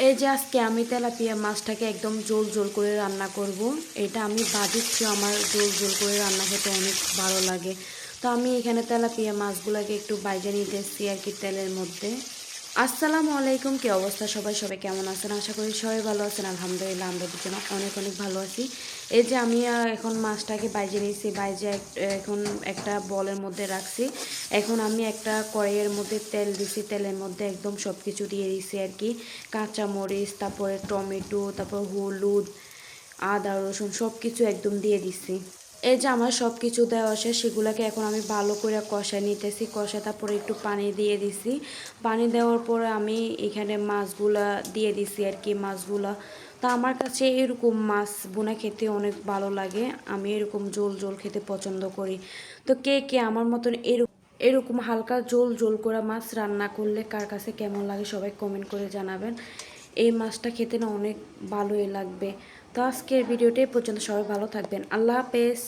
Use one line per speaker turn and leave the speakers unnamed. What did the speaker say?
এই যে আজকে আমি তেলাপিয়া মাছটাকে একদম জোল জোল করে রান্না করব। এটা আমি বাজিচ্ছি, আমার জোল জোল করে রান্না খেতে অনেক ভালো লাগে। তো আমি এখানে তেলাপিয়া মাছগুলোকে একটু বাইজে নিতেছি আর কি তেলের মধ্যে। আসসালামু আলাইকুম, কি অবস্থা সবাই কেমন আছেন? আশা করি সবাই ভালো আছেন। আলহামদুলিল্লাহ, আমরা দুজন অনেক অনেক ভালো আছি। এই যে আমি এখন মাছটাকে বাইজে নিয়েছি, বাইজে এখন একটা বলের মধ্যে রাখছি। এখন আমি একটা কড়াইয়ের মধ্যে তেল দিছি, তেলের মধ্যে একদম সব কিছু দিয়ে দিছি আর কি। কাঁচামরিচ, তারপরে টমেটো, তারপর হলুদ, আদা রসুন সব কিছু একদম দিয়ে দিছি। এই যে আমার সব কিছু দেওয়া শেষ, সেগুলোকে এখন আমি ভালো করে কষায় নিতেছি। কষা তারপরে একটু পানি দিয়ে দিছি। পানি দেওয়ার পরে আমি এখানে মাছগুলা দিয়ে দিছি আর কি, মাছগুলা। তা আমার কাছে এরকম মাছ বোনা খেতে অনেক ভালো লাগে। আমি এরকম ঝোল ঝোল খেতে পছন্দ করি। তো কে কে আমার মতন এরকম হালকা ঝোল ঝোল করে মাছ রান্না করলে কার কাছে কেমন লাগে সবাই কমেন্ট করে জানাবেন। এই মাছটা খেতে না অনেক ভালোই লাগবে। তো আজকের ভিডিওটা এই পর্যন্ত, সবাই ভালো থাকবেন। আল্লাহ হাফেজ।